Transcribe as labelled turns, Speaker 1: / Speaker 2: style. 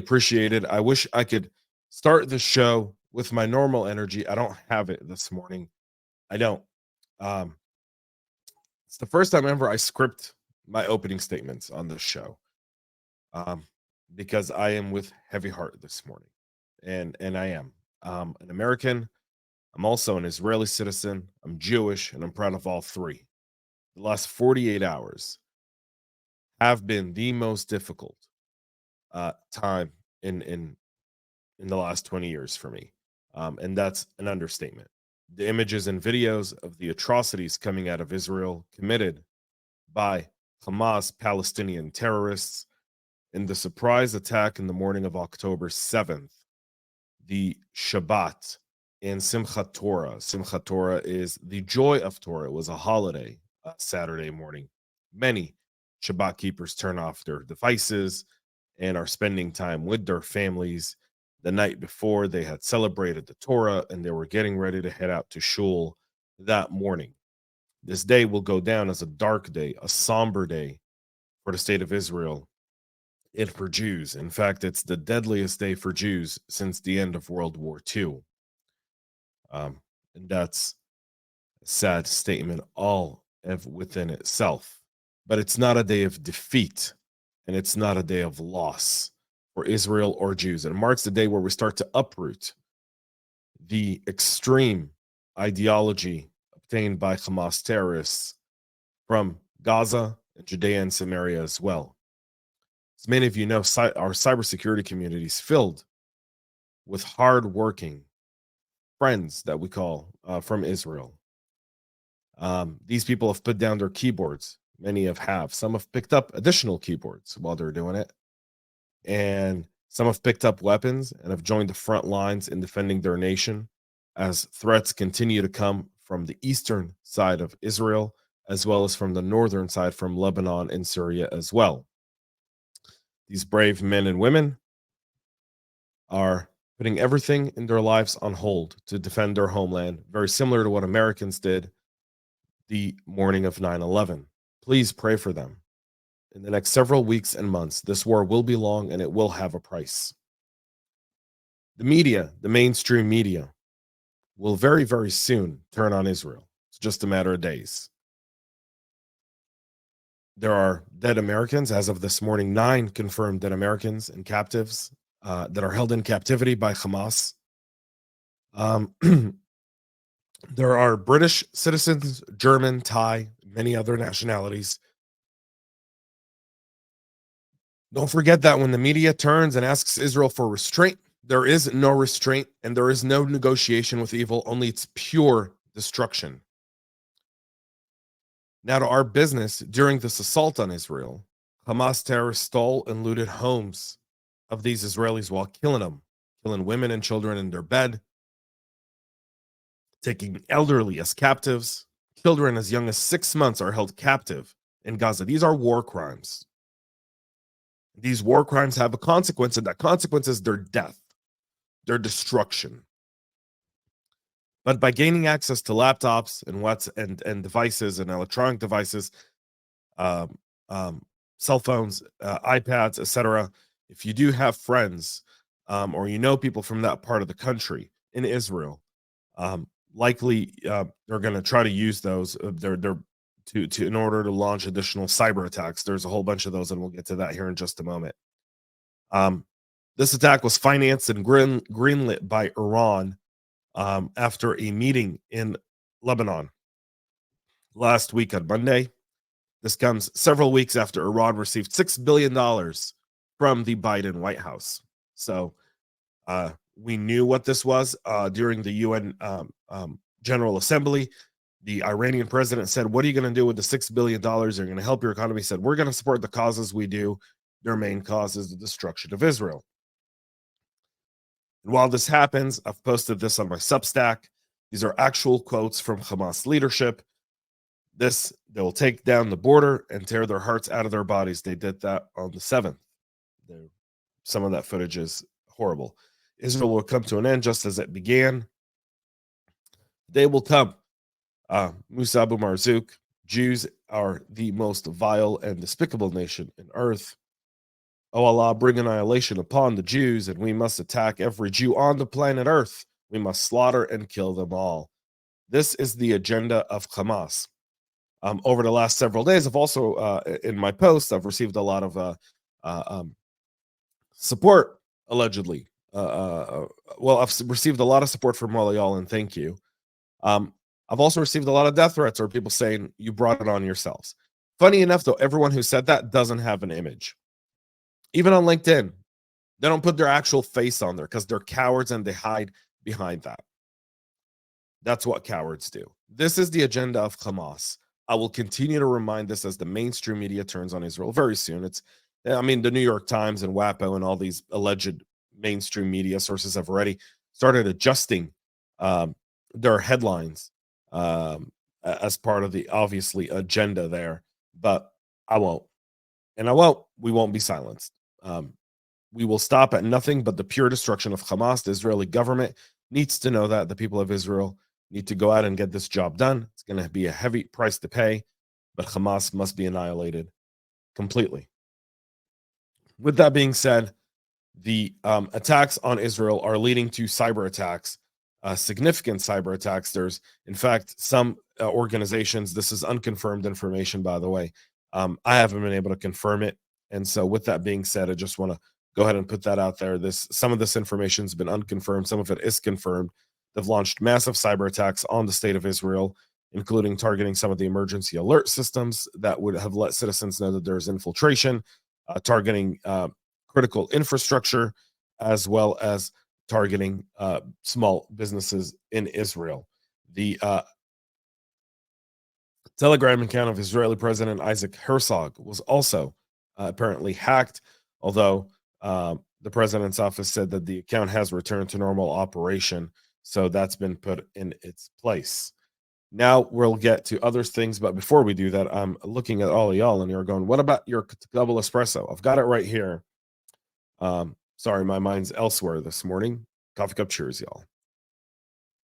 Speaker 1: Appreciate it. I wish I could start the show with my normal energy. I don't have it this morning. I don't. Um, it's the first time ever I script my opening statements on this show, um, because I am with heavy heart this morning, and I am an American. I'm also an Israeli citizen. I'm Jewish, and I'm proud of all three. The last 48 hours have been the most difficult time in the last 20 years for me. And that's an understatement. The images and videos of the atrocities coming out of Israel committed by Hamas Palestinian terrorists in the surprise attack in the morning of October 7th, the Shabbat in Simchat Torah. Simchat Torah is the joy of Torah. It was a holiday Saturday morning. Many Shabbat keepers turn off their devices and are spending time with their families. The night before, they had celebrated the Torah and they were getting ready to head out to shul that morning. This day will go down as a dark day, a somber day for the state of Israel and for Jews. In fact, it's the deadliest day for Jews since the end of World War II. And that's a sad statement all within itself. But it's not a day of defeat and it's not a day of loss for Israel or Jews. It marks the day where we start to uproot the extreme ideology obtained by Hamas terrorists from Gaza and Judea and Samaria as well. As many of you know, our cybersecurity community is filled with hardworking friends that we call from Israel. These people have put down their keyboards. Many have. Some have picked up additional keyboards while they're doing it. And some have picked up weapons and have joined the front lines in defending their nation as threats continue to come from the eastern side of Israel, as well as from the northern side from Lebanon and Syria as well. These brave men and women are putting everything in their lives on hold to defend their homeland, very similar to what Americans did the morning of 9/11. Please pray for them. In the next several weeks and months, this war will be long and it will have a price. The media, the mainstream media, will very, very soon turn on Israel. It's just a matter of days. There are dead Americans, as of this morning, 9 confirmed dead Americans and captives that are held in captivity by Hamas. There are British citizens, German, Thai, many other nationalities. Don't forget that when the media turns and asks Israel for restraint, there is no restraint and there is no negotiation with evil, only it's pure destruction. Now, to our business, during this assault on Israel, Hamas terrorists stole and looted homes of these Israelis while killing them, killing women and children in their bed, taking elderly as captives. Children as young as 6 months are held captive in Gaza. These are war crimes. These war crimes have a consequence, and that consequence is their death, their destruction. But by gaining access to laptops and devices and electronic devices, um, cell phones, iPads, etc., if you do have friends or you know people from that part of the country in Israel, likely they're going to try to use those. They're to in order to launch additional cyber attacks. There's a whole bunch of those, and we'll get to that here in just a moment. This attack was financed and greenlit by Iran after a meeting in Lebanon last week on Monday. This comes several weeks after Iran received $6 billion from the Biden White House. So we knew what this was during the UN General Assembly. The Iranian president said, what are you going to do with the $6 billion? You're going to help your economy. He said, we're going to support the causes we do. Their main cause is the destruction of Israel. And while this happens, I've posted this on my Substack. These are actual quotes from Hamas leadership. They'll take down the border and tear their hearts out of their bodies. They did that on the 7th. Some of that footage is horrible. Israel will come to an end just as it began. They will come. Musa Abu Marzouk, Jews are the most vile and despicable nation in earth. O Allah, bring annihilation upon the Jews, and we must attack every Jew on the planet Earth. We must slaughter and kill them all. This is the agenda of Hamas. Over the last several days, I've also, in my post, I've received a lot of support, allegedly. I've received a lot of support from all y'all, and thank you. I've also received a lot of death threats or people saying you brought it on yourselves. Funny enough, though, everyone who said that doesn't have an image. Even on LinkedIn, they don't put their actual face on there because they're cowards and they hide behind that. That's what cowards do. This is the agenda of Hamas. I will continue to remind this as the mainstream media turns on Israel very soon. The New York Times and WAPO and all these alleged mainstream media sources have already started adjusting their headlines as part of the obviously agenda there. But I won't. And I won't. We won't be silenced. We will stop at nothing but the pure destruction of Hamas. The Israeli government needs to know that. The people of Israel need to go out and get this job done. It's going to be a heavy price to pay, but Hamas must be annihilated completely. With that being said, the attacks on Israel are leading to cyber attacks, significant cyber attacks. There's, in fact, some organizations, this is unconfirmed information, by the way. I haven't been able to confirm it. And so with that being said, I just want to go ahead and put that out there. Some of this information has been unconfirmed. Some of it is confirmed. They've launched massive cyber attacks on the state of Israel, including targeting some of the emergency alert systems that would have let citizens know that there's infiltration, targeting critical infrastructure, as well as targeting small businesses in Israel. The Telegram account of Israeli President Isaac Herzog was also apparently hacked, although the president's office said that the account has returned to normal operation. So that's been put in its place. Now we'll get to other things, but before we do that, I'm looking at all of y'all and you're going, what about your double espresso? I've got it right here. Sorry, my mind's elsewhere this morning. Coffee cup cheers, y'all.